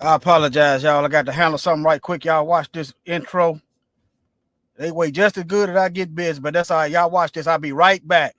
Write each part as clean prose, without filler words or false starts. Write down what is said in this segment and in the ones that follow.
I apologize, y'all. I got to handle something right quick. Y'all watch this intro. They wait just as good as I get busy, but that's all right. Y'all watch this. I'll be right back.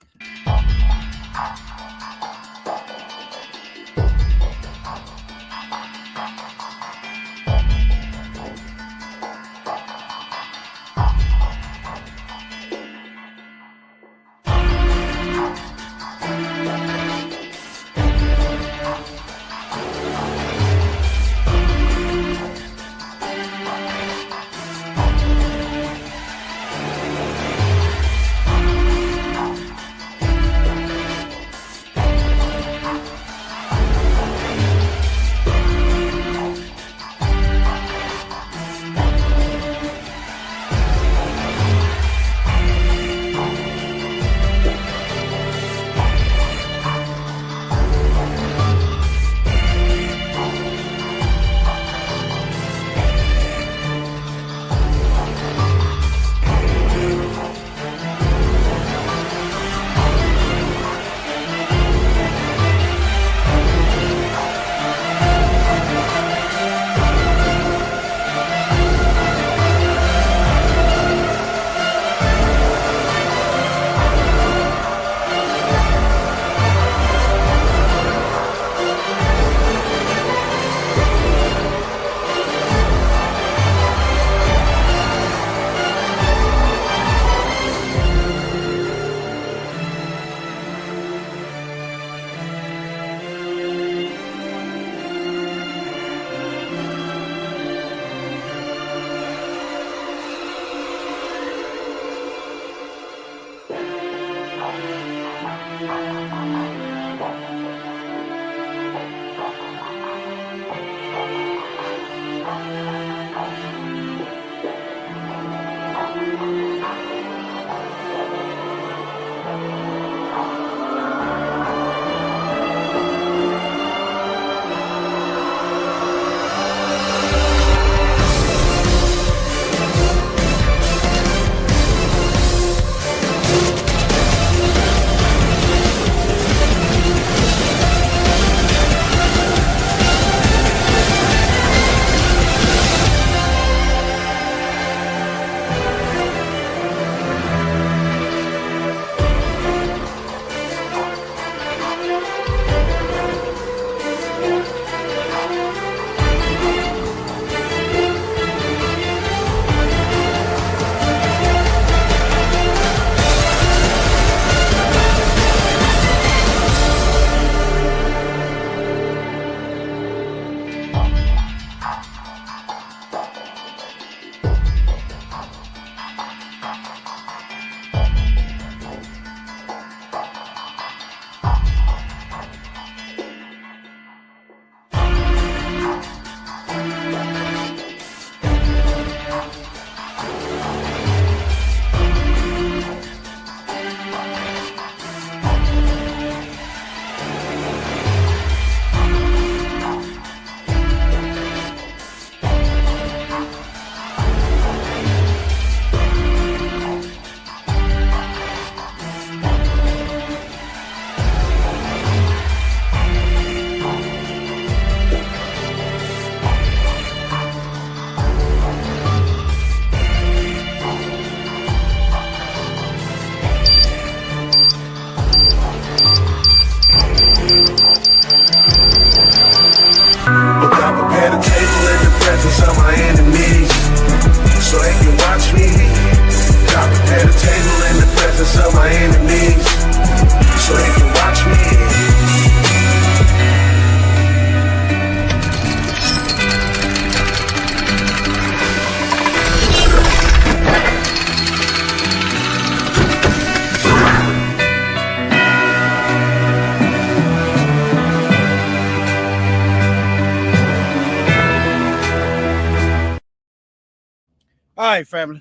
All right, family.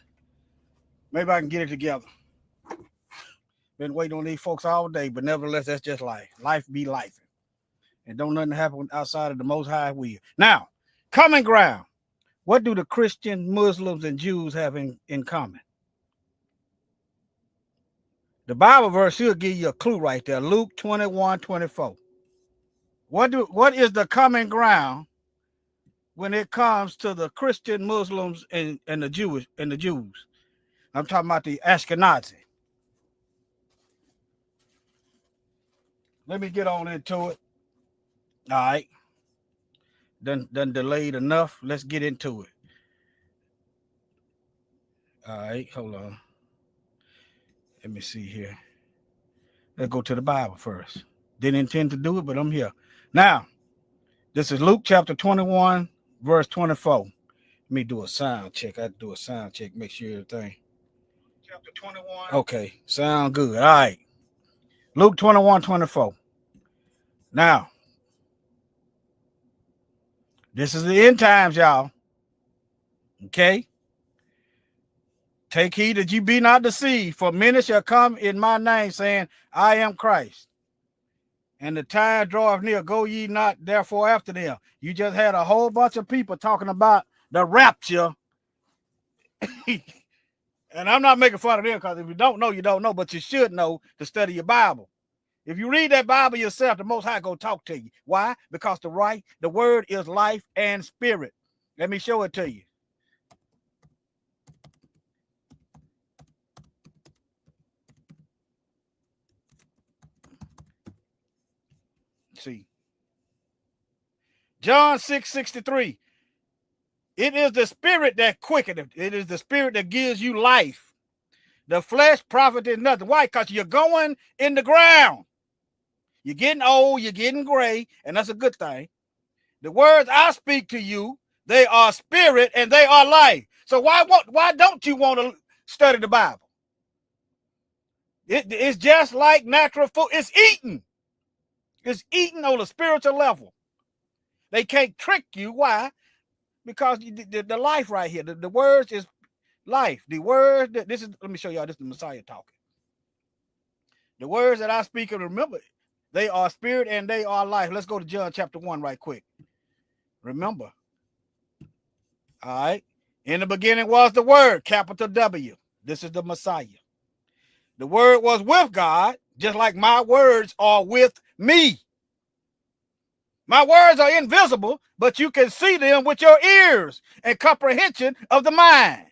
Maybe I can get it together. Been waiting on these folks all day, but nevertheless, that's just life. Life be life. And don't nothing happen outside of the Most High will. Now, common ground. What do the Christians, Muslims, and Jews have in common? The Bible verse will give you a clue right there. Luke 21:24. What is the common ground when it comes to the Christian Muslims and the Jews. I'm talking about the Ashkenazi. Let me get on into it. All right. Done delayed enough. Let's get into it. All right, hold on. Let me see here. Let's go to the Bible first. Didn't intend to do it, but I'm here. Now, this is Luke chapter 21, verse 24. Let me do a sound check. I do a sound check, make sure everything. Chapter 21. Okay, sound good. All right. Luke 21, 24. Now, this is the end times, y'all. Okay? Take heed that you be not deceived, for many shall come in my name, saying, I am Christ. And the time draweth near, go ye not therefore after them. You just had a whole bunch of people talking about the rapture. And I'm not making fun of them, because if you don't know, you don't know, but you should know to study your Bible. If you read that Bible yourself, the Most High gonna talk to you. Why? Because the word is life and spirit. Let me show it to you. See. John 6:63. It is the spirit that quickeneth. It is the spirit that gives you life. The flesh profiteth nothing. Why? Because you're going in the ground. You're getting old, you're getting gray, and that's a good thing. The words I speak to you, they are spirit and they are life. So why don't you want to study the Bible? It's just like natural food. It's eaten. It's eaten on a spiritual level. They can't trick you. Why? Because the life right here, the words is life. The words that let me show y'all, this is the Messiah talking. The words that I speak, and remember, they are spirit and they are life. Let's go to John chapter 1 right quick. Remember. All right. In the beginning was the word, capital W. This is the Messiah. The word was with God, just like my words are with me. My words are invisible, but you can see them with your ears and comprehension of the mind.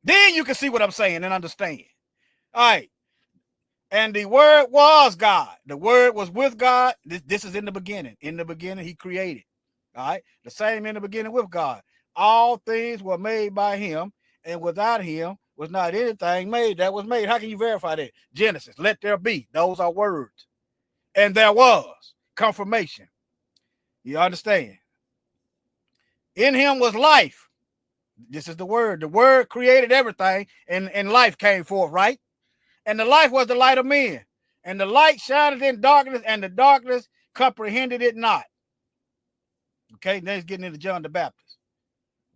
Then you can see what I'm saying and understand. All right. And the word was God. The word was with God. This is in the beginning. In the beginning, he created. All right. The same in the beginning with God. All things were made by him, and without him was not anything made that was made. How can you verify that? Genesis, let there be. Those are words. And there was confirmation. You understand? In him was life. This is the word. The word created everything, and life came forth, right? And the life was the light of men. And the light shined in darkness, and the darkness comprehended it not. Okay, now he's getting into John the Baptist.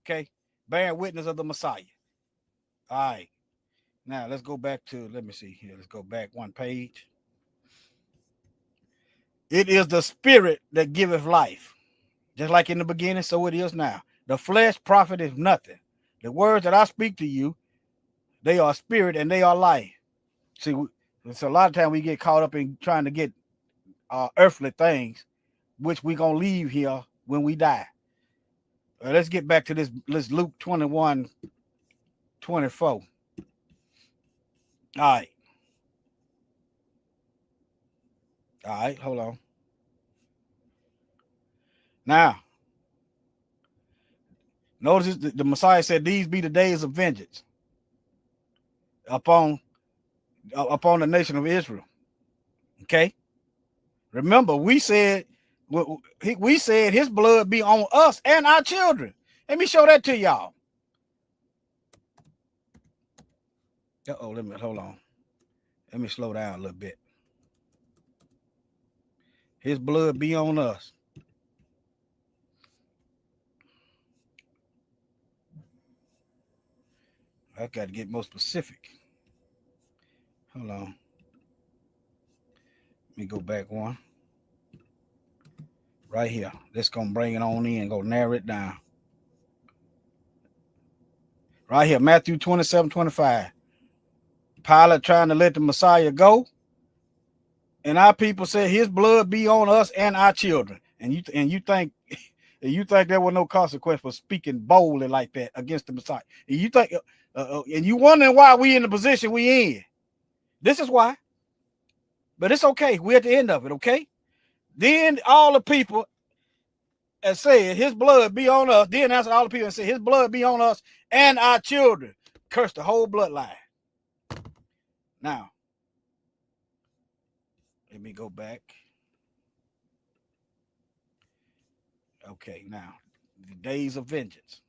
Okay, bearing witness of the Messiah. All right. Now let's go back to, let me see here. Let's go back one page. It is the spirit that giveth life. Just like in the beginning, so it is now. The flesh profiteth nothing. The words that I speak to you, they are spirit and they are life. See, so a lot of time we get caught up in trying to get earthly things, which we're going to leave here when we die. Let's get back to this. Let's Luke 21, 24. All right. All right, hold on. Now, notice the Messiah said, these be the days of vengeance upon the nation of Israel. Okay? Remember, we said his blood be on us and our children. Let me show that to y'all. Hold on. Let me slow down a little bit. His blood be on us. I got to get more specific. Hold on. Let me go back one. Right here. Let's go bring it on in and go narrow it down. Right here, Matthew 27, 25. Pilate trying to let the Messiah go. And our people said his blood be on us and our children. And you think And you think there was no consequence for speaking boldly like that against the Messiah. And you think, and you wondering why we in the position we in. This is why. But it's okay. We're at the end of it, okay? Then all the people and said, his blood be on us. Then answered all the people and said, his blood be on us and our children. Curse the whole bloodline. Now, let me go back. Okay, now, the days of vengeance.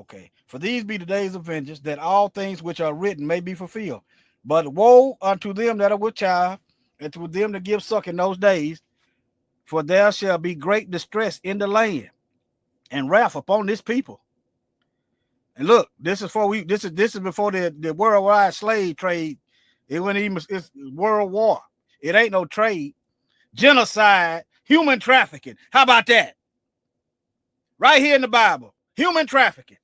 Okay, for these be the days of vengeance, that all things which are written may be fulfilled. But woe unto them that are with child, and to them that give suck in those days, for there shall be great distress in the land, and wrath upon this people. And look, this is before the worldwide slave trade. It wasn't even, it's world war. It ain't no trade. Genocide, human trafficking. How about that? Right here in the Bible, human trafficking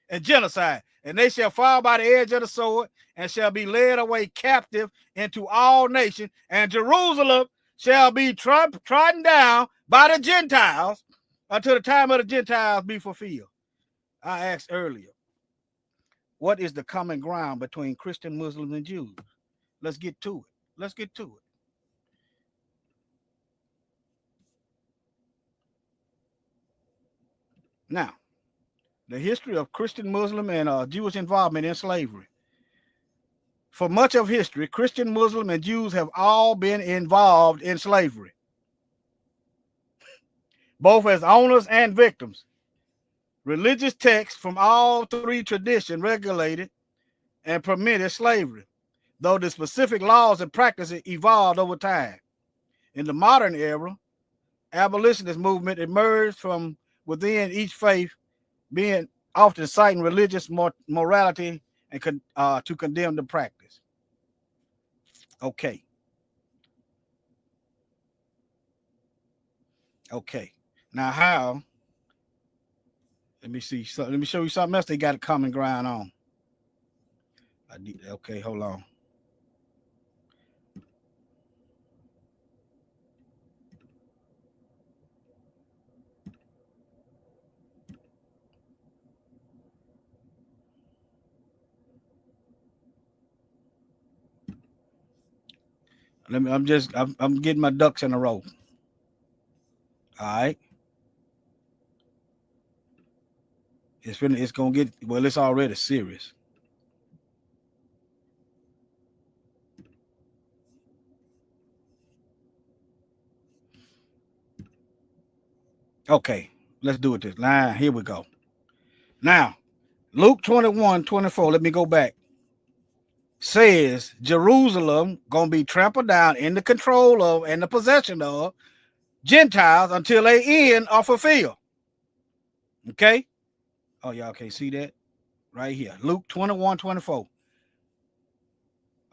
and genocide. And they shall fall by the edge of the sword, and shall be led away captive into all nations, and Jerusalem shall be trodden down by the Gentiles until the time of the Gentiles be fulfilled. I asked earlier, what is the common ground between Christian, Muslims, and Jews? Let's get to it. Let's get to it. Now, the history of Christian, Muslim, and Jewish involvement in slavery. For much of history, Christian, Muslim, and Jews have all been involved in slavery, both as owners and victims. Religious texts from all three traditions regulated and permitted slavery, though the specific laws and practices evolved over time. In the modern era, abolitionist movement emerged from within each faith, being often citing religious morality and to condemn the practice. Okay. Okay. Now how? Let me see. So let me show you something else they got a common ground on. Okay, hold on. I'm getting my ducks in a row. All right. It's gonna get, well, it's already serious. Okay, let's do it this line. Here we go. Now, Luke 21:24. Let me go back. Says Jerusalem gonna be trampled down in the control of and the possession of Gentiles until they end are fulfilled. Okay. Oh, y'all can't see that right here. Luke 21:24.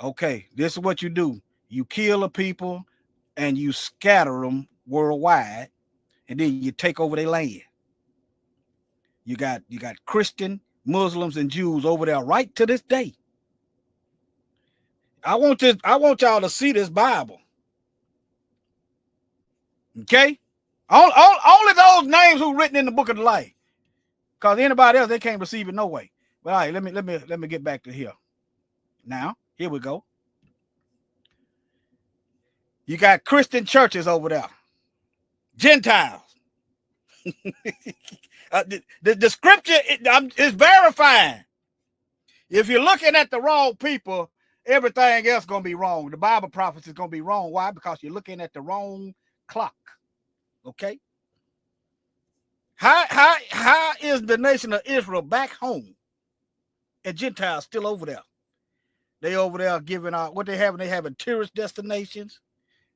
Okay, this is what you do. You kill a people and you scatter them worldwide, and then you take over their land. You got Christian, Muslims, and Jews over there right to this day. I want y'all to see this Bible. Okay? Only those names who written in the book of the life. Because anybody else, they can't receive it no way. But all right, let me get back to here. Now, here we go. You got Christian churches over there. Gentiles. The scripture is verifying. If you're looking at the wrong people, everything else is going to be wrong. The Bible prophecy is going to be wrong. Why? Because you're looking at the wrong clock. Okay? How is the nation of Israel back home and Gentiles still over there? They over there giving out what they having. They having tourist destinations.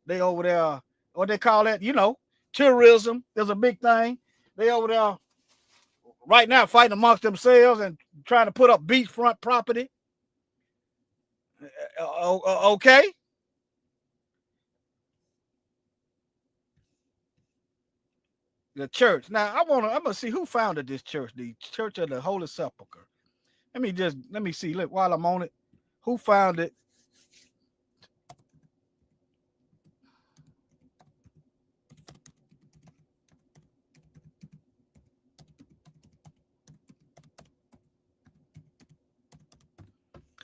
They over there, what they call that, tourism is a big thing. They over there right now fighting amongst themselves and trying to put up beachfront property. Okay. The church. Now I'm gonna see who founded this church, the Church of the Holy Sepulchre. Let me see. Look, while I'm on it, who founded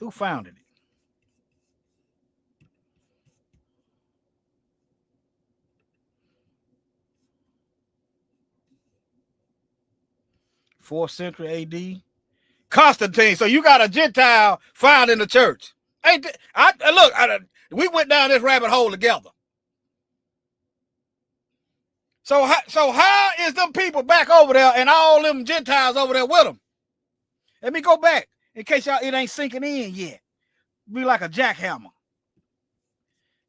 Who founded it? Fourth century A.D. Constantine. So you got a Gentile founding the church. Ain't we went down this rabbit hole together. So how is them people back over there and all them Gentiles over there with them? Let me go back in case y'all it ain't sinking in yet. Be like a jackhammer.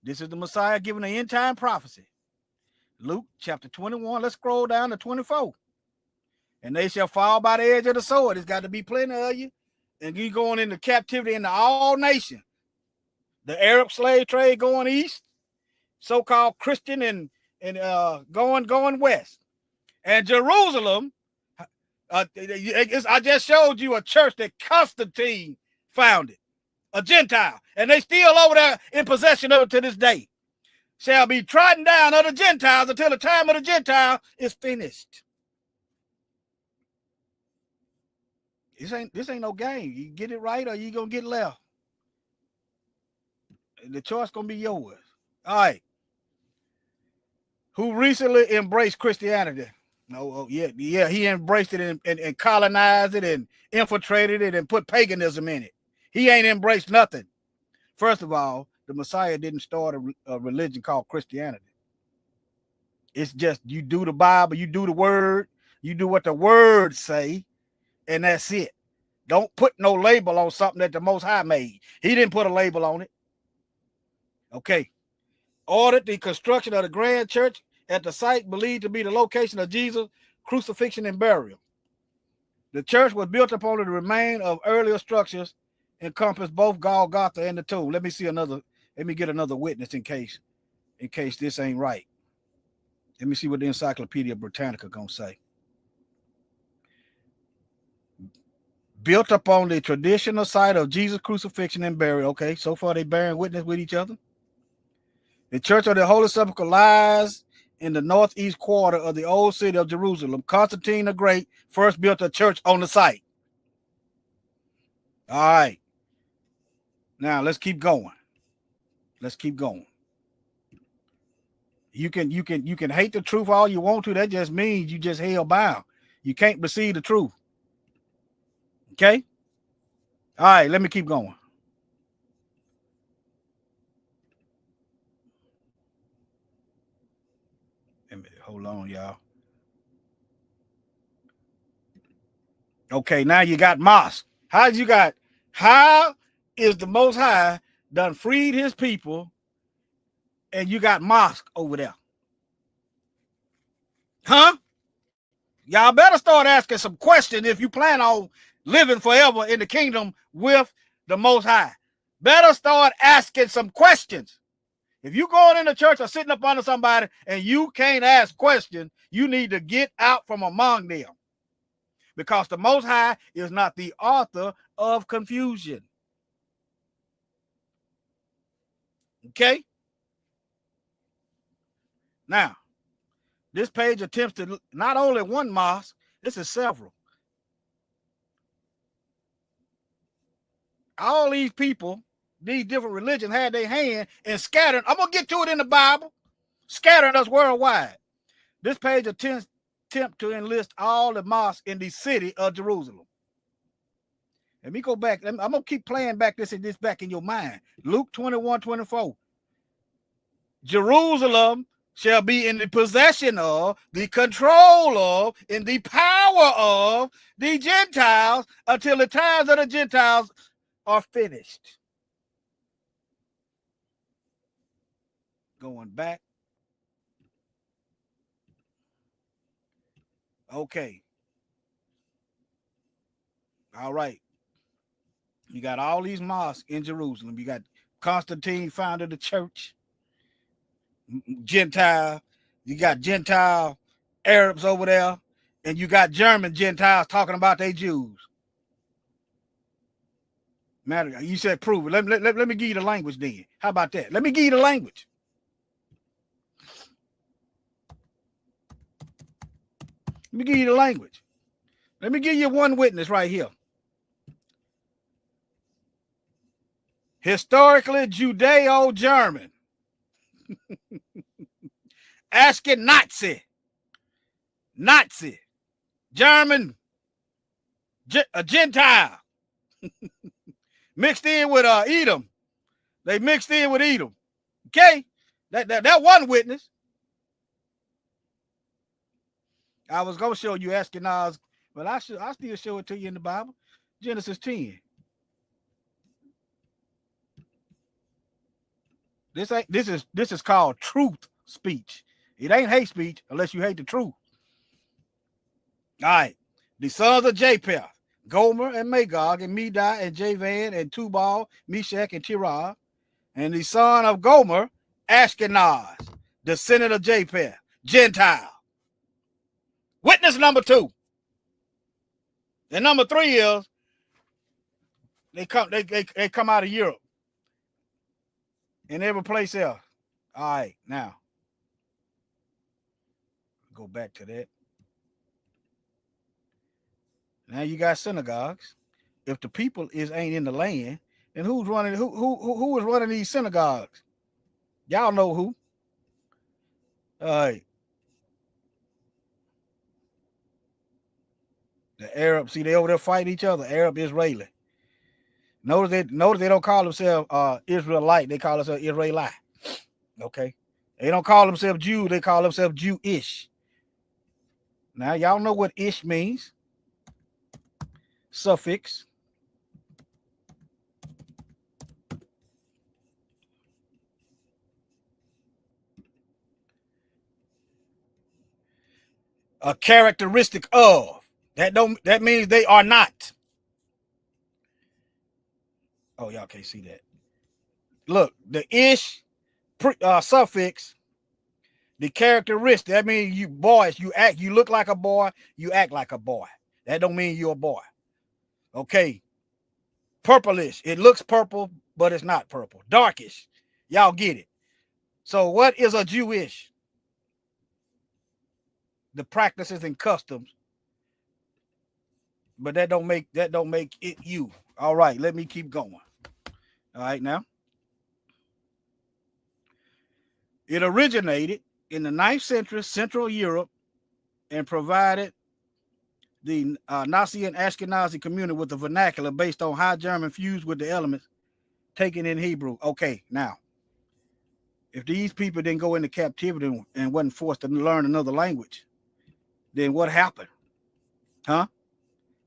This is the Messiah giving an end time prophecy. Luke chapter 21. Let's scroll down to 24. And they shall fall by the edge of the sword. It's got to be plenty of you. And you going into captivity into all nations. The Arab slave trade going east, so-called Christian and going west. And Jerusalem, I just showed you a church that Constantine founded, a Gentile, and they still over there in possession of it to this day. Shall be trodden down of the Gentiles until the time of the Gentile is finished. This ain't no game. You get it right or you gonna get left. The choice gonna be yours. All right. Who recently embraced Christianity? Yeah, he embraced it and colonized it and infiltrated it and put paganism in it. He ain't embraced nothing. First of all, the Messiah didn't start a religion called Christianity. It's just you do the Bible, you do the word, you do what the word say, and that's it. Don't put no label on something that the Most High made. He didn't put a label on it. Okay. Ordered the construction of the grand church at the site believed to be the location of Jesus' crucifixion and burial. The church was built upon the remains of earlier structures, encompassed both Golgotha and the tomb. Let me get another witness in case this ain't right. Let me see what the Encyclopedia Britannica gonna say. Built upon the traditional site of Jesus' crucifixion and burial. Okay, so far they bearing witness with each other. The Church of the Holy Sepulchre lies in the northeast quarter of the old city of Jerusalem. Constantine the Great first built a church on the site. All right. Now let's keep going. You can hate the truth all you want to. That just means you just hell bound. You can't receive the truth. Okay? All right, let me keep going. Hold on, y'all. Okay, now you got mosque. How is the Most High done freed his people and you got mosque over there? Huh? Y'all better start asking some questions if you plan on living forever in the kingdom with the Most High. Better start asking some questions. If you going in the church or sitting up under somebody and you can't ask questions, you need to get out from among them. Because the Most High is not the author of confusion. Okay? Now, this page attempts to not only one mosque, this is several. All these people, these different religions had their hand and scattered. I'm going to get to it in the Bible. Scattered us worldwide. This page attempts to enlist all the mosques in the city of Jerusalem. Let me go back. I'm going to keep playing back this back in your mind. Luke 21:24. Jerusalem shall be in the possession of, the control of, in the power of the Gentiles until the times of the Gentiles are finished. Going back. Okay. All right. You got all these mosques in Jerusalem. You got Constantine founded the church. Gentile. You got Gentile Arabs over there. And you got German Gentiles talking about they Jews. Matter, you said prove it. Let me give you the language then. How about that? Let me give you the language. Let me give you the language. Let me give you one witness right here. historically Judeo-German, Ashkenazi, Nazi, German, a Gentile, mixed in with Edom. They mixed in with Edom. Okay, that one witness. I was gonna show you Ashkenaz, but I still show it to you in the Bible. Genesis 10. This is called truth speech. It ain't hate speech unless you hate the truth. All right. The sons of Japheth, Gomer and Magog and Medai and Javan and Tubal, Meshach and Tirah. And the son of Gomer, Ashkenaz, descendant of Japheth, Gentile. Witness number 2. And number 3 is they come out of Europe and every place else. All right, now go back to that. Now you got synagogues. If the people ain't in the land, then who's running? Who is running these synagogues? Y'all know who. All right. The Arabs, see, they over there fighting each other. Arab, Israeli. Notice they don't call themselves Israelite. They call themselves Israelite. Okay. They don't call themselves Jew. They call themselves Jewish. Now, y'all know what ish means. Suffix. A characteristic of. That means they are not. Oh, y'all can't see that. Look, the ish suffix, the characteristic, that means you boys, you look like a boy, you act like a boy. That don't mean you're a boy. Okay. Purplish. It looks purple, but it's not purple. Darkish. Y'all get it. So what is a Jewish? The practices and customs. But that don't make it you. All right, let me keep going. All right, now. It originated in the 9th century, Central Europe, and provided the Nazi and Ashkenazi community with the vernacular based on High German fused with the elements taken in Hebrew. Okay, now, if these people didn't go into captivity and wasn't forced to learn another language, then what happened? Huh?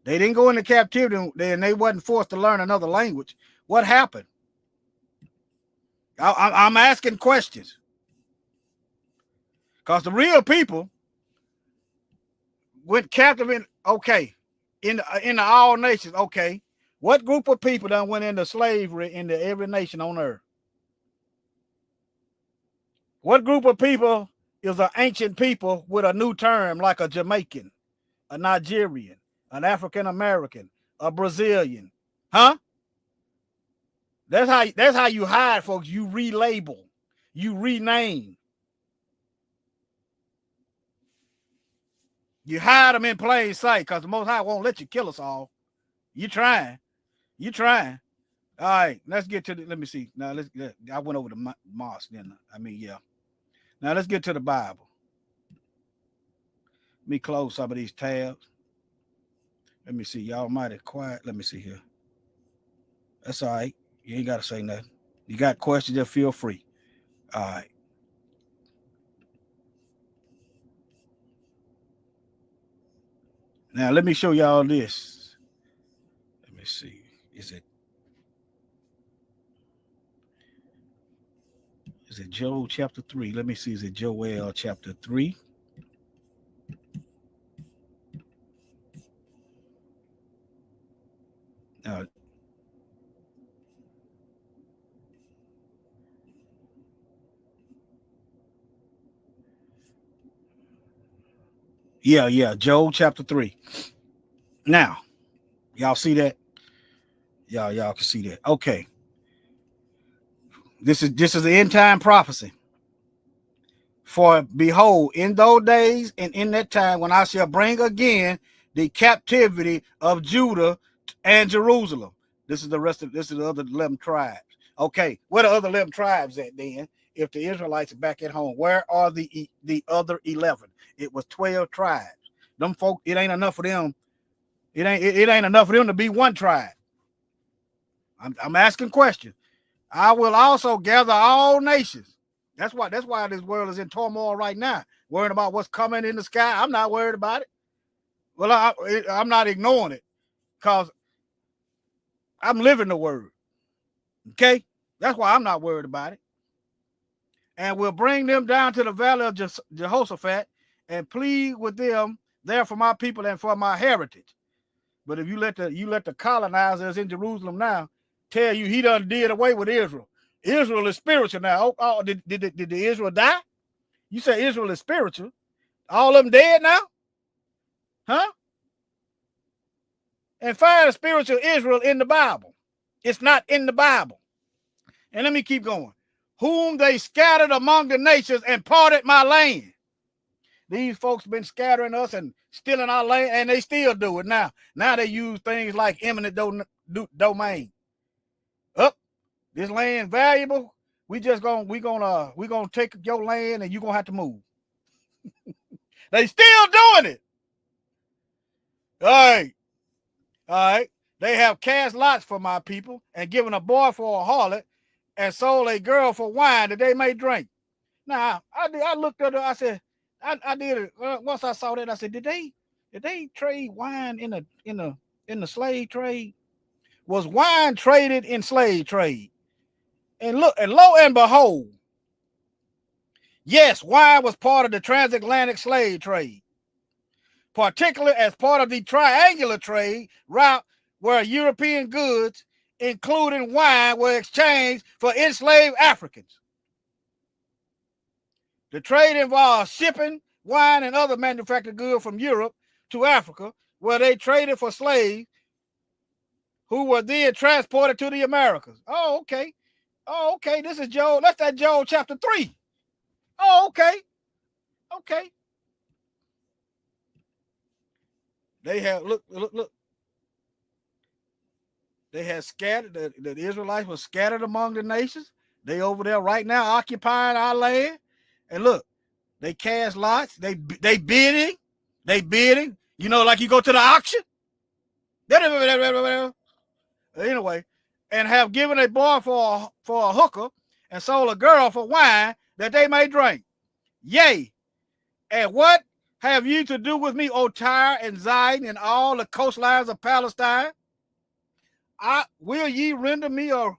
They didn't go into captivity and they wasn't forced to learn another language. What happened? I'm asking questions. Because the real people went captive in, okay, in the all nations, okay. What group of people done went into slavery into every nation on earth? What group of people is an ancient people with a new term like a Jamaican, a Nigerian, an African American, a Brazilian? Huh? That's how you hide folks. You relabel, you rename. You hide them in plain sight because the Most High won't let you kill us all. You trying. All right, let's get to the, let me see. Now, I went over the mosque then. Yeah. Now, let's get to the Bible. Let me close some of these tabs. Let me see. Y'all mighty quiet. Let me see here. That's all right. You ain't got to say nothing. You got questions, just feel free. All right. Now, let me show y'all this. Let me see. Is it Joel chapter 3? Let me see. Is it Joel chapter 3? Yeah. Joel chapter 3. Now, y'all see that? Y'all can see that. Okay. This is the end time prophecy. For behold, in those days and in that time, when I shall bring again the captivity of Judah and Jerusalem. This is the other 11 tribes. Okay, where the other 11 tribes at then? If the Israelites are back at home, where are the other 11? It was 12 tribes. Them folk, it ain't enough for them. It ain't enough for them to be one tribe. I'm asking questions. I will also gather all nations. That's why this world is in turmoil right now. Worried about what's coming in the sky. I'm not worried about it. Well, I'm not ignoring it because I'm living the word. Okay? That's why I'm not worried about it. And we'll bring them down to the valley of Jehoshaphat and plead with them there for my people and for my heritage. But if you let the colonizers in Jerusalem now tell you he done did away with Israel. Israel is spiritual now. Oh, did the Israel die? You say Israel is spiritual. All of them dead now? Huh? And find spiritual Israel in the Bible. It's not in the Bible. And let me keep going. Whom they scattered among the nations and parted my land. These folks been scattering us and stealing our land, and they still do it now. Now they use things like eminent domain. This land valuable. We gonna take your land, and you gonna have to move. They still doing it. All right. They have cast lots for my people and given a boy for a harlot and sold a girl for wine that they may drink. Now I looked at her. I said, I did it once. I saw that. I said, did they trade wine in the slave trade? Was wine traded in slave trade? And look, and lo and behold, yes, wine was part of the transatlantic slave trade, particularly as part of the triangular trade route where European goods, including wine, were exchanged for enslaved Africans. The trade involved shipping wine and other manufactured goods from Europe to Africa, where they traded for slaves who were then transported to the Americas. Oh, okay. This is Joel. That's that Joel chapter 3. Oh, okay. They have look. They had scattered. The Israelites were scattered among the nations. They over there right now occupying our land. And look, they cast lots. They bidding. You know, like you go to the auction. Anyway, and have given a boy for a hooker and sold a girl for wine that they may drink. Yea, and what have you to do with me, O Tyre and Zidon, and all the coastlines of Palestine? Will ye render me a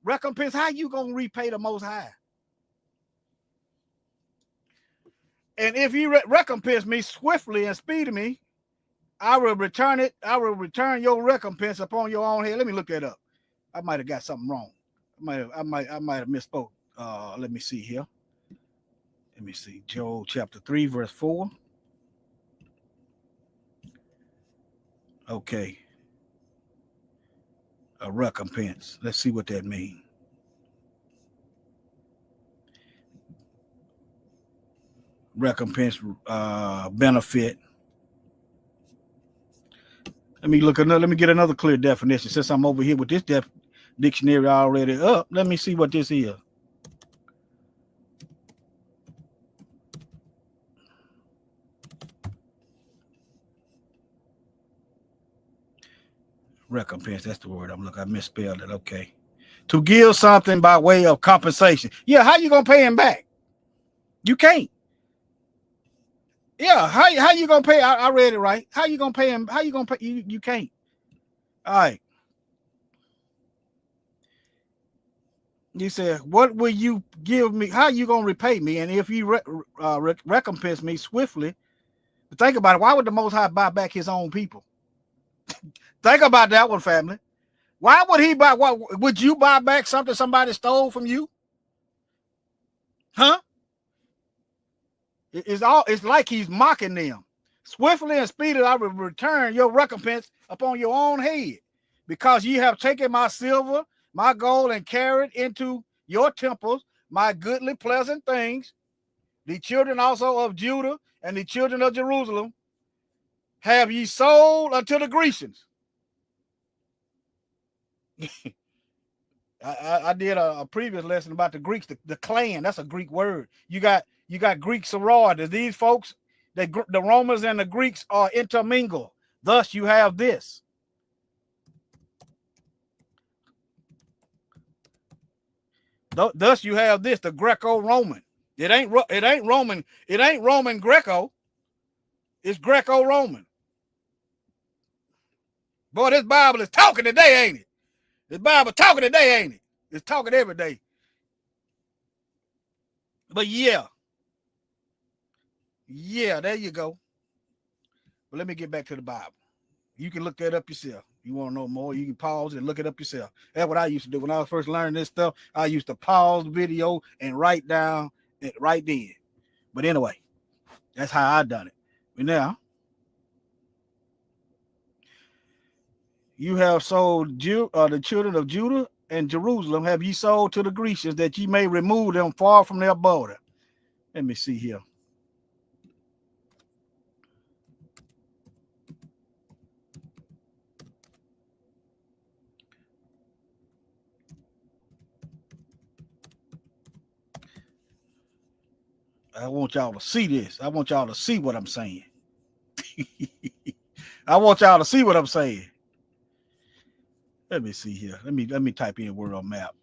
recompense? How you gonna repay the Most High? And if you recompense me swiftly and speedily, I will return it. I will return your recompense upon your own head. Let me look that up. I might have got something wrong. I might have misspoke. Let me see here. Let me see. Joel chapter 3, verse 4. Okay. A recompense. Let's see what that means. Recompense, benefit. Let me get another clear definition. Since I'm over here with this dictionary already up, let me see what this is. Recompense, that's the word I'm looking. I misspelled it. Okay. To give something by way of compensation. Yeah, how you gonna pay him back? You can't. Yeah, how you gonna pay? I read it right. How you gonna pay him? How you gonna pay? You can't. All right. You said, what will you give me? How you gonna repay me? And if you recompense me swiftly, think about it. Why would the Most High buy back his own people? Think about that one, family. Why would he buy? What would you buy back something somebody stole from you? Huh? It's like he's mocking them. Swiftly and speedily I will return your recompense upon your own head, because ye have taken my silver, my gold, and carried into your temples my goodly pleasant things. The children also of Judah and the children of Jerusalem have ye sold unto the Grecians. I did a previous lesson about the Greeks, the clan. That's a Greek word. You got Greek sororities. These folks, the Romans and the Greeks are intermingled. Thus, you have this. Thus, you have this. The Greco-Roman. It ain't Roman. It ain't Roman Greco. It's Greco-Roman. Boy, this Bible is talking today, ain't it? This Bible talking today, ain't it? It's talking every day. But yeah, there you go. But let me get back to the Bible. You can look that up yourself. You want to know more, you can pause and look it up yourself. That's what I used to do. When I was first learning this stuff, I used to pause the video and write down it right then. But anyway, that's how I done it. But now, you have sold the children of Judah and Jerusalem, have ye sold to the Grecians, that ye may remove them far from their border. Let me see here. I want y'all to see this. I want y'all to see what I'm saying. I want y'all to see what I'm saying. Let me see here. Let me type in world map.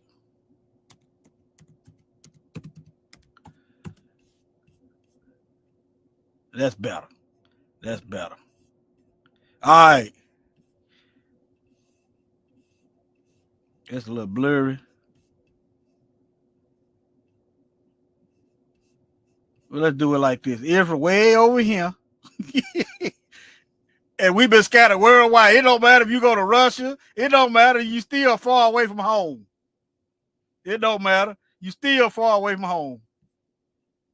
That's better. That's better. All right. It's a little blurry. Well, let's do it like this. Israel way over here. And we've been scattered worldwide. It don't matter if you go to Russia. It don't matter. You still far away from home. It don't matter. You still far away from home.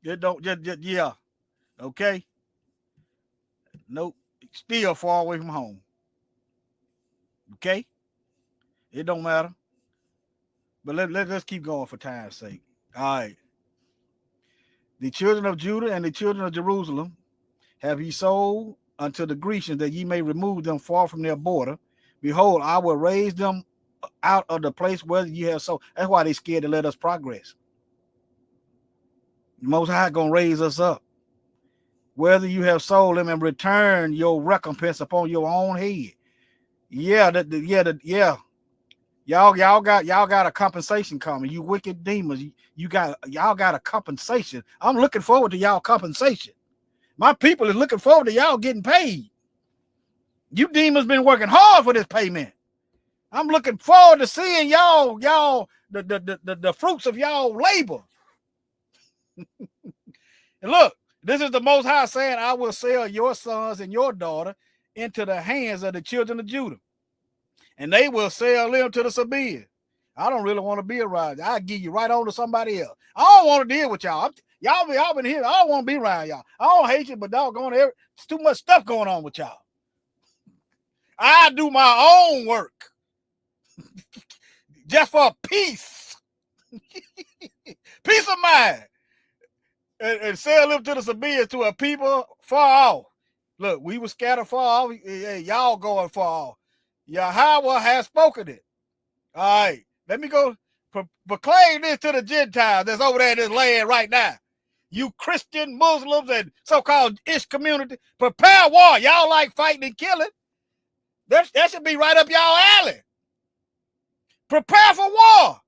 It don't just yeah. Okay. Nope. Still far away from home. Okay. It don't matter. But let's keep going for time's sake. All right. The children of Judah and the children of Jerusalem have ye sold unto the Grecians, that ye may remove them far from their border. Behold, I will raise them out of the place where ye have sold. That's why they scared to let us progress. The Most High gonna raise us up. Whether you have sold them, and return your recompense upon your own head. Yeah, Y'all got a compensation coming. You wicked demons. Y'all got a compensation. I'm looking forward to y'all compensation. My people is looking forward to y'all getting paid. You demons been working hard for this payment. I'm looking forward to seeing y'all the fruits of y'all labor. And look, this is the Most High saying, I will sell your sons and your daughter into the hands of the children of Judah, and they will sell them to the Sabaeans. I don't really want to be around. I'll give you right on to somebody else. I don't want to deal with y'all. Y'all been here. I don't want to be around y'all. I don't hate you, but doggone it, it's too much stuff going on with y'all. I do my own work just for peace. Peace of mind. And sell them to the Sabaeans, to a people far off. Look, we were scattered far off. Hey, y'all going far off. Yahweh has spoken it. All right. Let me go proclaim this to the Gentiles that's over there in this land right now. You Christian, Muslims, and so-called Ish community, prepare war. Y'all like fighting and killing. That should be right up y'all alley. Prepare for war.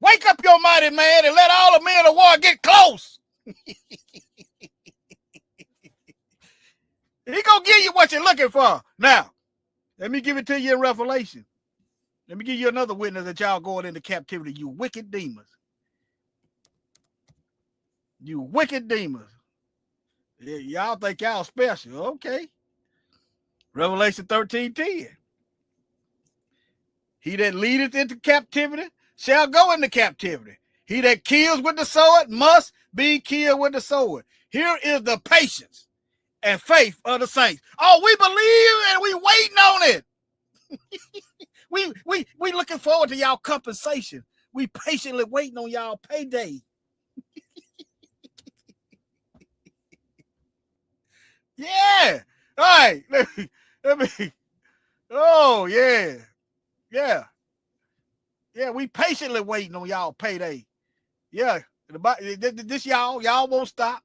Wake up your mighty man and let all the men of war get close. He gonna give you what you're looking for. Now, let me give it to you in Revelation. Let me give you another witness that y'all going into captivity, you wicked demons. You wicked demons. Y'all think y'all special. Okay. Revelation 13:10. He that leadeth into captivity shall go into captivity. He that kills with the sword must be killed with the sword. Here is the patience and faith of the saints. Oh, we believe and we waiting on it. we looking forward to y'all compensation. We patiently waiting on y'all payday. Yeah. All right. Let me. Oh, yeah. Yeah. Yeah, we patiently waiting on y'all payday. Yeah, this y'all won't stop.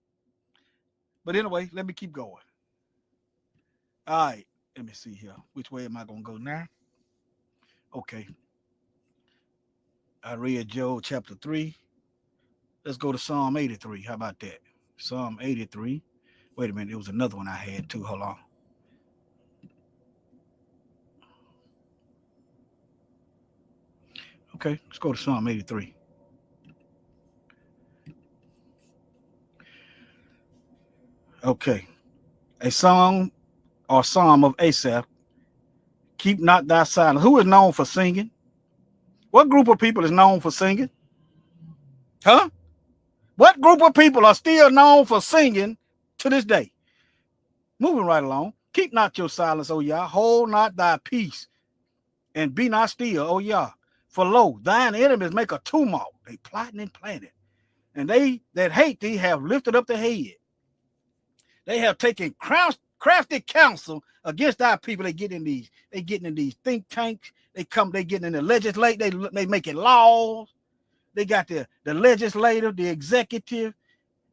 But anyway, let me keep going. All right, let me see here. Which way am I gonna go now? Okay, I read Job chapter 3. Let's go to Psalm 83. How about that? Psalm 83. Wait a minute, it was another one I had too. Hold on. Okay, let's go to Psalm 83. Okay, a song or psalm of Asaph. Keep not thy silence. Who is known for singing? What group of people is known for singing? Huh? What group of people are still known for singing to this day? Moving right along. Keep not your silence, O Yah. Hold not thy peace, and be not still, O Yah. For lo, thine enemies make a tumult. They plotting and planning. And they that hate thee have lifted up the head. They have taken crafty counsel against our people. They getting in these think tanks. They getting in the legislature. They making laws. They got the legislative, the executive,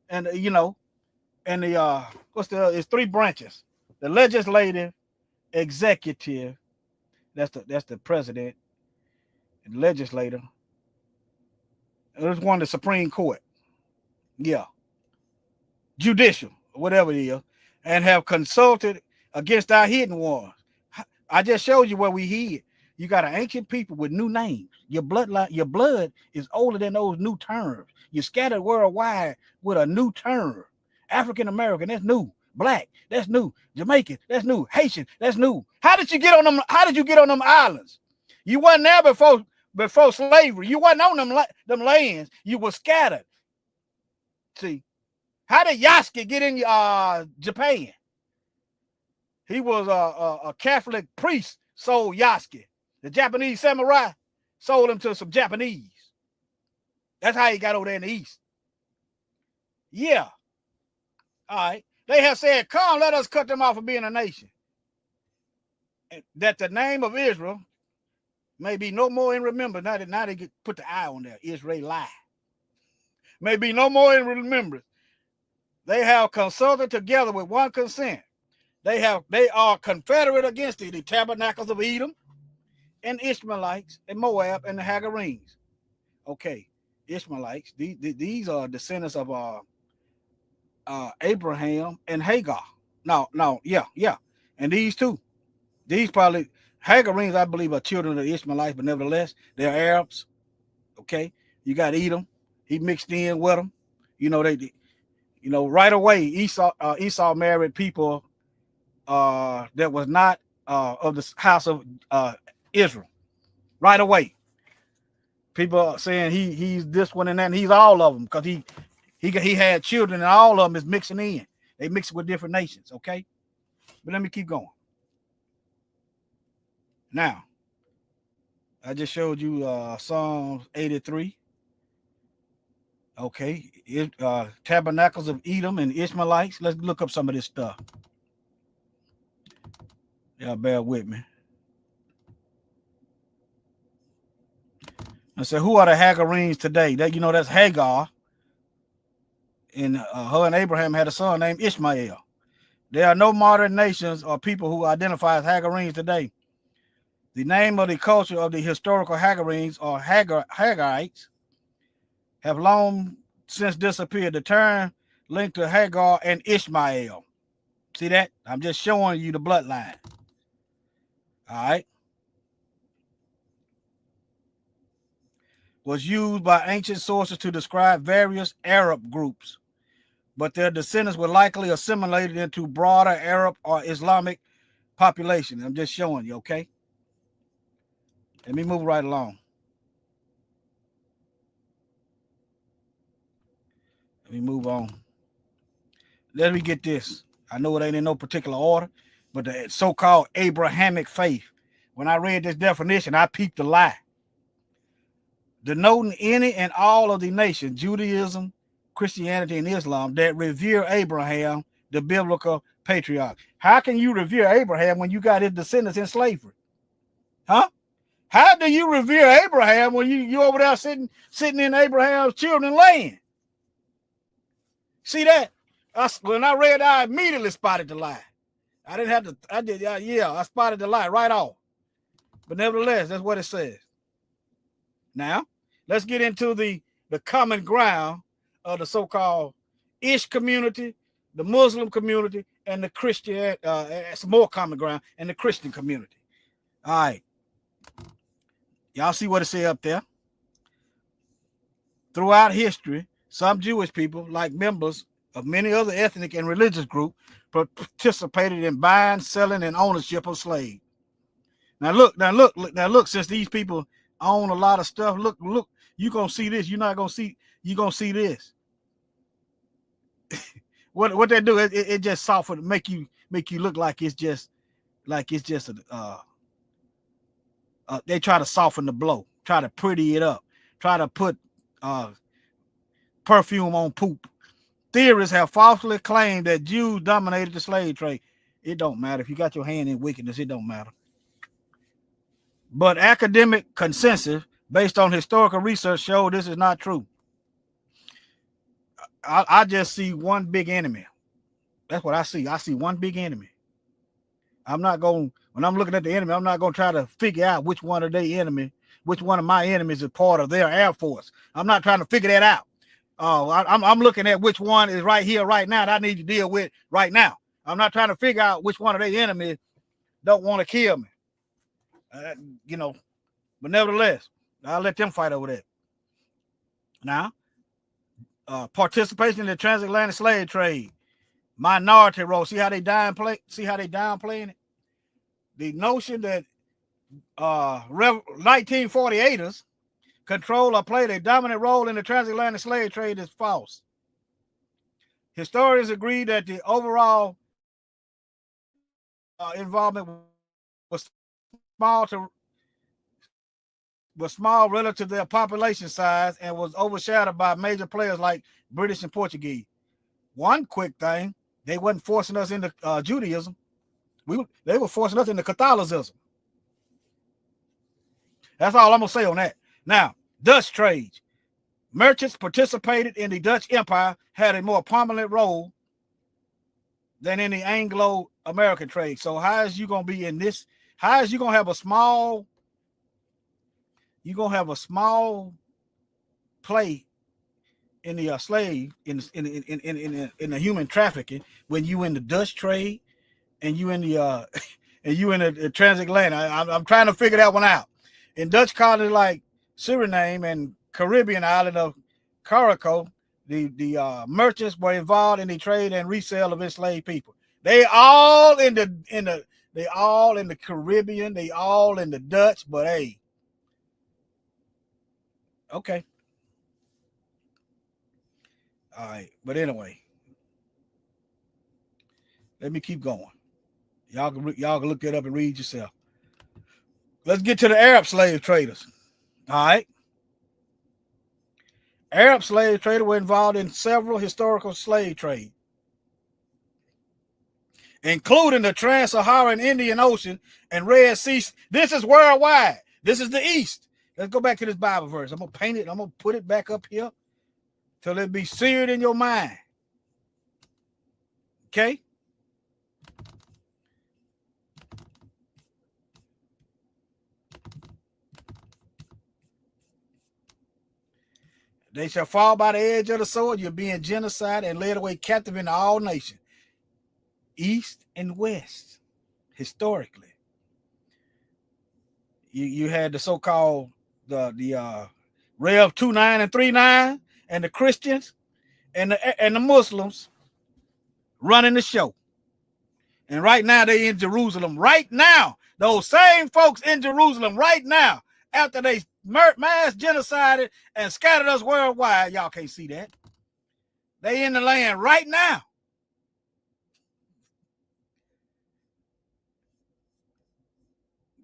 and and the it's three branches: the legislative, executive, that's the president, and the legislator. And there's one, the Supreme Court, yeah, judicial, whatever it is, and have consulted against our hidden ones. I just showed you where we hid. You got an ancient people with new names. Your blood is older than those new terms. You're scattered worldwide with a new term. African American, that's new. Black, that's new. Jamaican, that's new. Haitian, that's new. How did you get on them? How did you get on them islands? You wasn't there before slavery. You wasn't on them lands. You were scattered. See, how did Yasuke get in Japan? He was a Catholic priest. Sold Yasuke. The Japanese samurai sold him to some Japanese. That's how he got over there in the East. Yeah. All right. They have said, come, let us cut them off from being a nation. That the name of Israel may be no more in remembrance. Now they put the I on there. Israel. May be no more in remembrance. They have consulted together with one consent. They are confederate against the tabernacles of Edom and Ishmaelites and Moab and the Hagarenes. Okay, Ishmaelites. These are descendants of Abraham and Hagar. Yeah. And these probably Hagarenes, I believe, are children of the Ishmaelites, but nevertheless, they're Arabs. Okay, you got Edom. He mixed in with them. Right away, Esau married people that was not of the house of Israel. Right away, people are saying he's this one and that, and he's all of them because he had children, and all of them is mixing in. They mix with different nations. Okay, but let me keep going. Now, I just showed you Psalms 83. Okay, tabernacles of Edom and Ishmaelites. Let's look up some of this stuff. Yeah, bear with me. I said, who are the Hagarenes today? That's Hagar. And her and Abraham had a son named Ishmael. There are no modern nations or people who identify as Hagarenes today. The name of the culture of the historical Hagarenes or Hagarites have long since disappeared. The term linked to Hagar and Ishmael. See that? I'm just showing you the bloodline. All right. Was used by ancient sources to describe various Arab groups, but their descendants were likely assimilated into broader Arab or Islamic population. I'm just showing you, okay? Let me move right along. Let me move on. Let me get this. I know it ain't in no particular order, but the so-called Abrahamic faith. When I read this definition, I peeped the lie. Denoting any and all of the nations, Judaism, Christianity, and Islam, that revere Abraham, the biblical patriarch. How can you revere Abraham when you got his descendants in slavery? Huh? How do you revere Abraham when you over there sitting in Abraham's children's land? See that? When I read, I immediately spotted the lie. I didn't have to. I did. Yeah, I spotted the lie right off. But nevertheless, that's what it says. Now, let's get into the common ground of the so-called Ish community, the Muslim community, and the Christian. It's more common ground, and the Christian community. All right. Y'all see what it says up there? Throughout history, some Jewish people, like members of many other ethnic and religious groups, participated in buying, selling, and ownership of slaves. Now look, since these people own a lot of stuff, look, you're gonna see this. You're not gonna see, you're gonna see this. What they do, it just soften, make you look like it's just they try to soften the blow, try to pretty it up, try to put perfume on poop. Theorists have falsely claimed that Jews dominated the slave trade. It don't matter. If you got your hand in wickedness, it don't matter. But academic consensus based on historical research show this is not true. I just see one big enemy. That's what I see. I see one big enemy. I'm not going, when I'm looking at the enemy, I'm not going to try to figure out which one of their enemy, which one of my enemies is part of their Air Force. I'm not trying to figure that out. I'm looking at which one is right here, right now, that I need to deal with right now. I'm not trying to figure out which one of their enemies don't want to kill me. But nevertheless, I'll let them fight over that. Now, participation in the transatlantic slave trade, minority role. See how they downplaying it? The notion that 1948ers control or played a dominant role in the transatlantic slave trade is false. Historians agree that the overall involvement was small relative to their population size and was overshadowed by major players like British and Portuguese. One quick thing, they wasn't forcing us into Judaism. They were forcing us into Catholicism. That's all I'm going to say on that. Now, Dutch trade. Merchants participated in the Dutch Empire, had a more prominent role than in the Anglo-American trade. So how is you going to be in this? How is you going to have a small, play in the slave, in the human trafficking when you in the Dutch trade and you in the the transatlantic? I'm trying to figure that one out. In Dutch colonies like Suriname and Caribbean island of Curaçao, the merchants were involved in the trade and resale of enslaved people. They all in the Caribbean, they all in the Dutch, but hey, okay. All right, but anyway, let me keep going. Y'all can look it up and read yourself. Let's get to the Arab slave traders. All right. Arab slave traders were involved in several historical slave trades, including the Trans-Saharan Indian Ocean and Red Sea. This is worldwide. This is the East. Let's go back to this Bible verse. I'm going to paint it. I'm going to put it back up here till it be seared in your mind. Okay? They shall fall by the edge of the sword. You're being genocide and led away captive into all nations, East and West, historically. You had the so-called the Rev 29 and 39 and the Christians and the Muslims running the show. And right now they in Jerusalem. Right now, those same folks in Jerusalem right now, after they mass genocided and scattered us worldwide. Y'all can't see that. They in the land right now.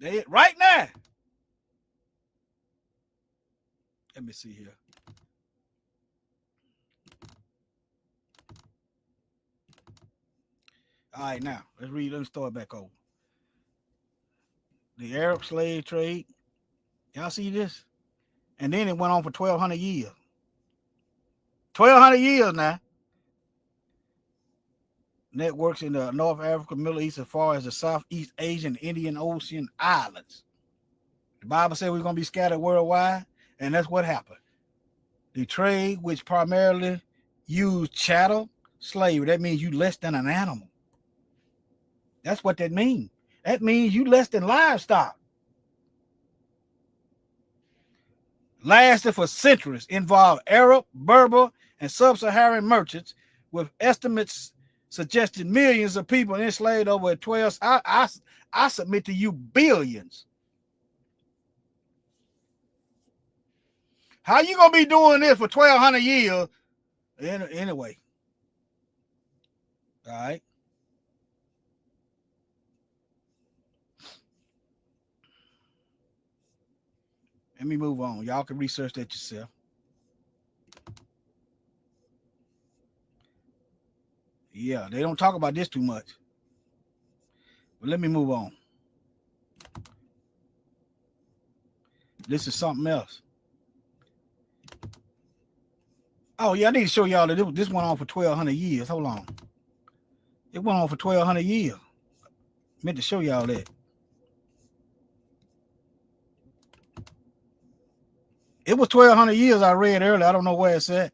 They right now. Let me see here. All right, now let's read. Let's start back over. The Arab slave trade. Y'all see this? And then it went on for 1,200 years. 1,200 years now. Networks in the North Africa, Middle East, as far as the Southeast Asian, Indian Ocean islands. The Bible said we're going to be scattered worldwide, and that's what happened. The trade, which primarily used chattel slavery, that means you less than an animal. That's what that means. That means you less than livestock. Lasted for centuries, involved Arab, Berber, and sub-Saharan merchants, with estimates suggesting millions of people enslaved over 12. I submit to you billions. How you gonna be doing this for 1,200 years? Anyway, all right. Let me move on. Y'all can research that yourself. Yeah, they don't talk about this too much. But let me move on. This is something else. Oh, yeah, I need to show y'all that this went on for 1,200 years. Hold on. It went on for 1,200 years. Meant to show y'all that. It was 1,200 years I read earlier. I don't know where it's at.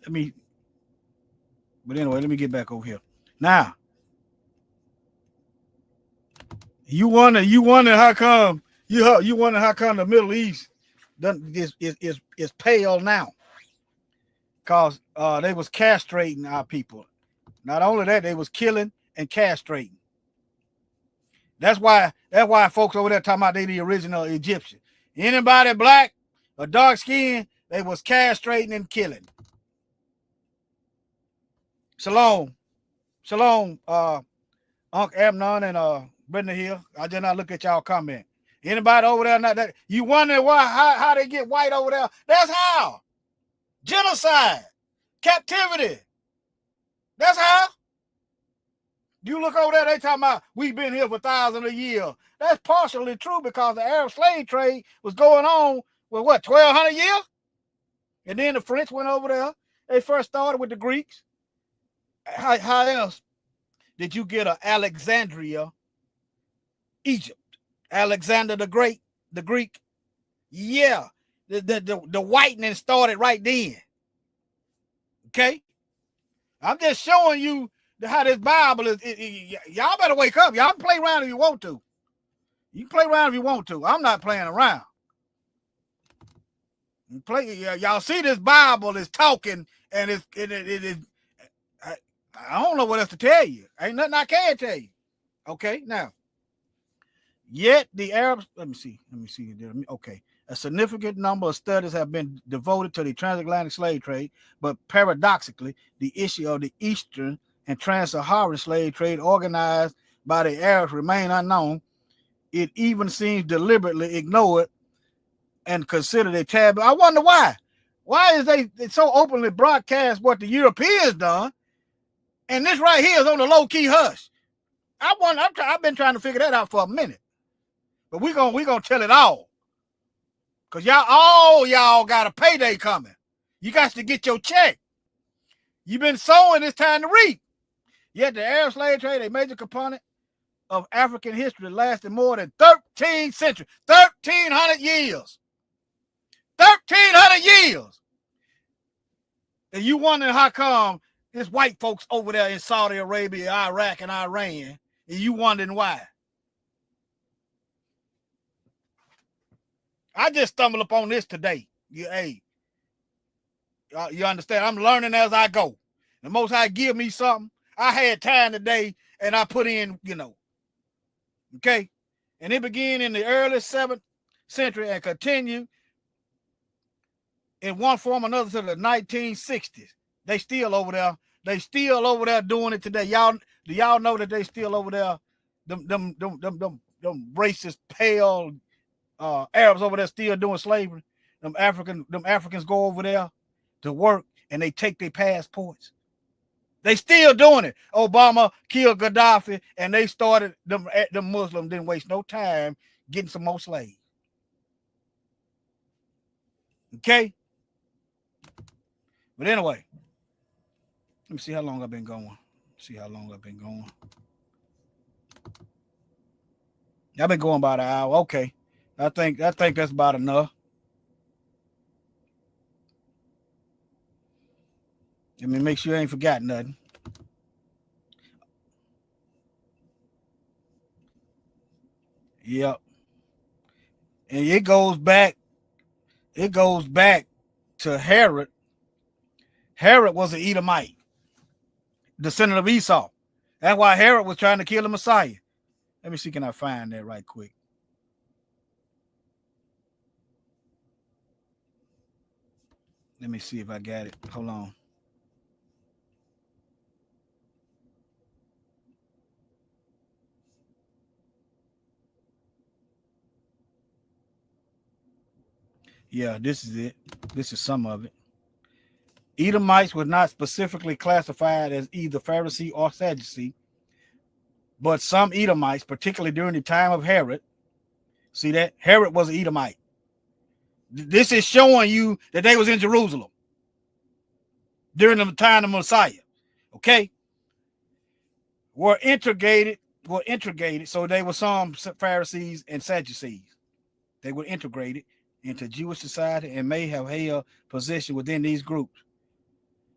But anyway, let me get back over here. Now, you wonder how come you wonder how come the Middle East is pale now. Because they was castrating our people. Not only that, they was killing and castrating. That's why folks over there talking about they the original Egyptian. Anybody black or dark skin, they was castrating and killing. Shalom, Uncle Amnon and Brenda Hill. I did not look at y'all comment. Anybody over there not that you wonder how they get white over there? That's how. Genocide, captivity. That's how. You look over there, they talking about we've been here for thousands of years. That's partially true because the Arab slave trade was going on with 1,200 years? And then the French went over there. They first started with the Greeks. How else did you get Alexandria, Egypt? Alexander the Great, the Greek. Yeah, the whitening started right then. Okay? I'm just showing you how this Bible is. Y'all better wake up. Y'all can play around if you want to. You can play around if you want to. I'm not playing around. Y'all see this Bible is talking, and it is. I don't know what else to tell you. Ain't nothing I can tell you. Okay, now. Yet the Arabs. Let me see. Okay. A significant number of studies have been devoted to the transatlantic slave trade, but paradoxically, the issue of the Eastern and trans-Saharan slave trade organized by the Arabs remain unknown. It even seems deliberately ignored and considered a taboo. I wonder why. Why is they so openly broadcast what the Europeans done, and this right here is on the low-key hush? I've been trying to figure that out for a minute, but we're gonna tell it all. Because y'all got a payday coming. You got to get your check. You've been sowing, it's time to reap. Yet the Arab slave trade, a major component of African history, lasted more than 13 centuries. 1,300 years. 1,300 years. And you wondering how come there's white folks over there in Saudi Arabia, Iraq, and Iran, and you wondering why. I just stumbled upon this today. You understand? I'm learning as I go. The Most High give me something. I had time today, and I put in, okay? And it began in the early 7th century and continued in one form or another to the 1960s. They still over there. They still over there doing it today. Do y'all know that they still over there? Them racist, pale Arabs over there still doing slavery. Them Africans go over there to work and they take their passports. They still doing it. Obama killed Gaddafi and they started the Muslims didn't waste no time getting some more slaves. Okay? But anyway, let me see how long I've been going. See how long I've been going. I've been going about an hour. Okay. I think that's about enough. Let me make sure I ain't forgot nothing. Yep. And it goes back to Herod. Herod was an Edomite, descendant of Esau. That's why Herod was trying to kill the Messiah. Let me see, can I find that right quick? Let me see if I got it. Hold on. Yeah, this is it. This is some of it. Edomites were not specifically classified as either Pharisee or Sadducee, but some Edomites, particularly during the time of Herod, see that? Herod was an Edomite. This is showing you that they was in Jerusalem during the time of Messiah. Okay? Were integrated. So they were some Pharisees and Sadducees. They were integrated into Jewish society and may have held position within these groups.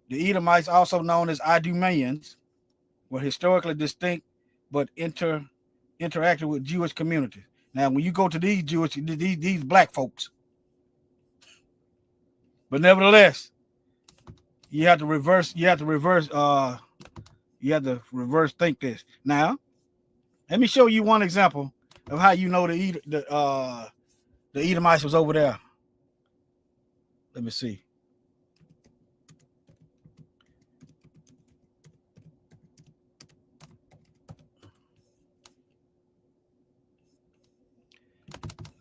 The Edomites, also known as Idumeans, were historically distinct but interacted with Jewish communities. Now, when you go to these black folks, but nevertheless, you have to reverse think this. Now, let me show you one example of how you know the Edomites was over there. Let me see.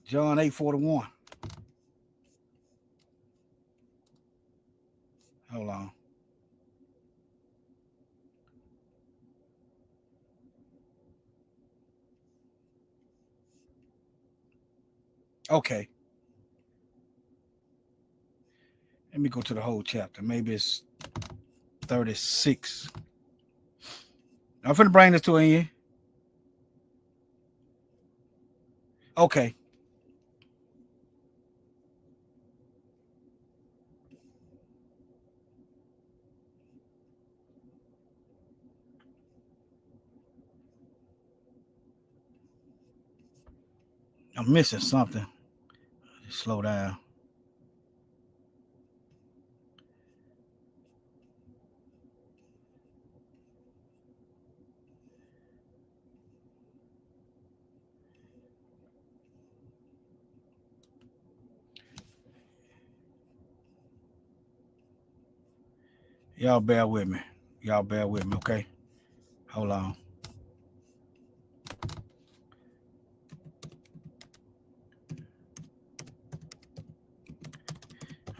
John 8:41. Hold on. Okay. Let me go to the whole chapter. Maybe it's 36. I'm finna bring this to an end. Okay. I'm missing something. Slow down. Y'all bear with me. Okay? Hold on.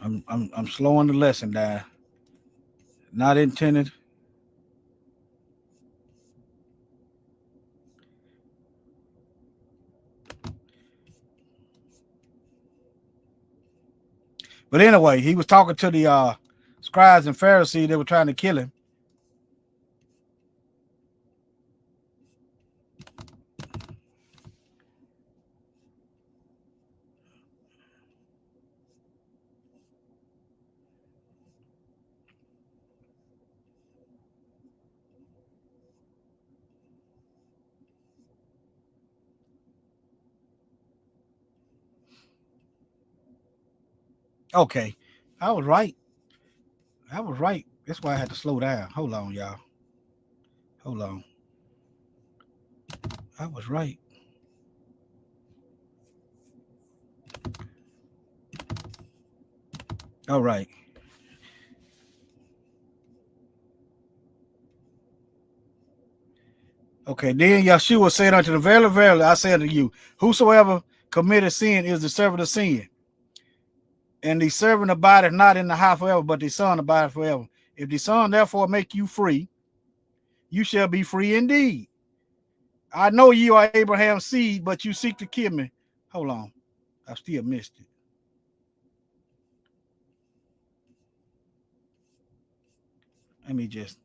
I'm slowing the lesson down. Not intended. But anyway, he was talking to the scribes and Pharisees that were trying to kill him. Okay. I was right. That's why I had to slow down. Hold on, y'all. Hold on. I was right. All right. Okay. Then Yeshua said unto them, verily, verily, I say unto you, whosoever committed sin is the servant of sin. And the servant abideth not in the house forever, but the Son abideth forever. If the Son therefore make you free, you shall be free indeed. I know you are Abraham's seed, but you seek to kill me. Hold on. I still missed it. Let me just.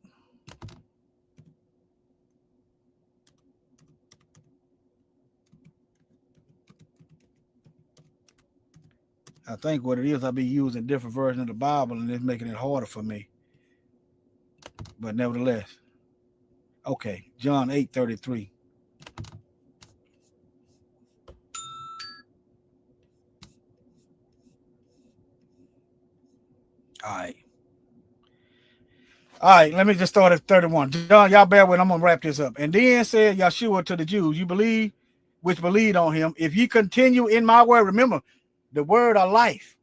I think what it is, I'll be using different versions of the Bible, and it's making it harder for me. But nevertheless, okay, John 8:33. All right. All right, let me just start at 31. John, y'all bear with, I'm going to wrap this up. And then said Yeshua to the Jews, you believe, which believed on him. If ye continue in my word, remember, the word are life,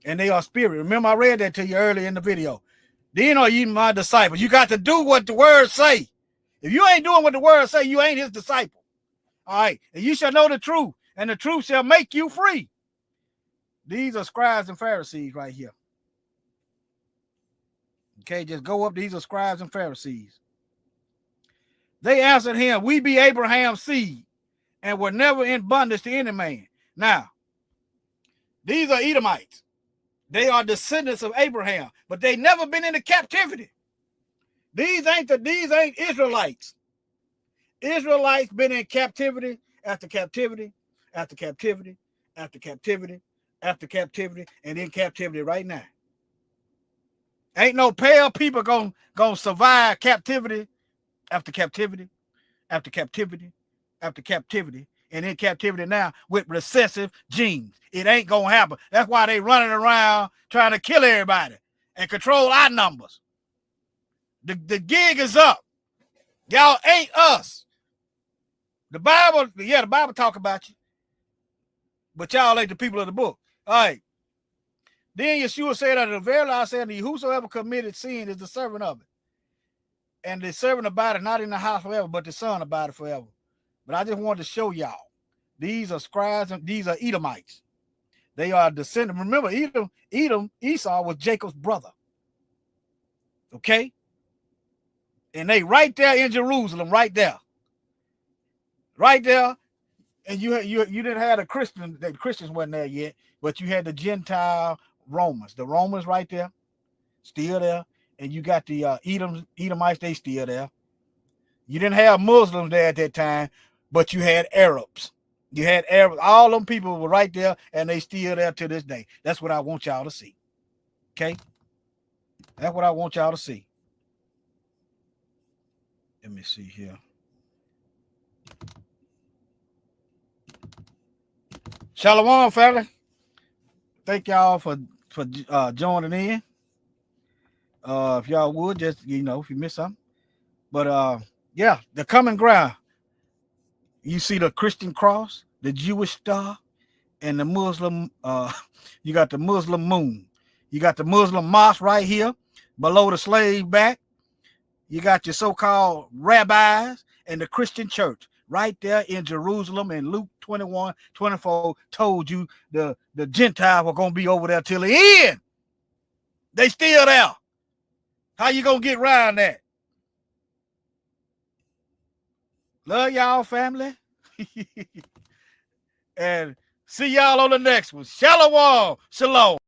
and they are spirit. Remember, I read that to you earlier in the video. Then are ye my disciples. You got to do what the word say. If you ain't doing what the word say, you ain't his disciple. All right, and you shall know the truth, and the truth shall make you free. These are scribes and Pharisees right here. Okay, just go up. These are scribes and Pharisees. They answered him, we be Abraham's seed, and were never in bondage to any man. Now, these are Edomites. They are descendants of Abraham, but they never been into captivity. These ain't Israelites. Israelites been in captivity after captivity, after captivity, after captivity, after captivity, and in captivity right now. Ain't no pale people gonna survive captivity after captivity, after captivity, after captivity, and in captivity now with recessive genes. It ain't gonna happen. That's why they running around trying to kill everybody and control our numbers. The gig is up. Y'all ain't us. The Bible talk about you, but y'all ain't the people of the book. All right. Then Yeshua said unto them, verily I say unto you, whosoever committed sin is the servant of it. And the servant abideth not in the house forever, but the son abideth forever. But I just wanted to show y'all. These are scribes and these are Edomites. They are descendants. Remember, Esau was Jacob's brother. Okay? And they right there in Jerusalem, right there. Right there. And you didn't have the Christians wasn't there yet, but you had the Gentile Romans. The Romans right there, still there. And you got the Edomites, they still there. You didn't have Muslims there at that time, but you had Arabs. You had Arabs. All them people were right there, and they still there to this day. That's what I want y'all to see. Okay? That's what I want y'all to see. Let me see here. Shalom, family. Thank y'all for joining in. If y'all would, just, if you miss something. But yeah, the common ground. You see the Christian cross, the Jewish star, and the Muslim, you got the Muslim moon. You got the Muslim mosque right here below the slave back. You got your so-called rabbis and the Christian church right there in Jerusalem. And Luke 21:24 told you the Gentiles were going to be over there till the end. They still there. How you going to get around that? Love y'all, family. And see y'all on the next one. Shalom. Shalom.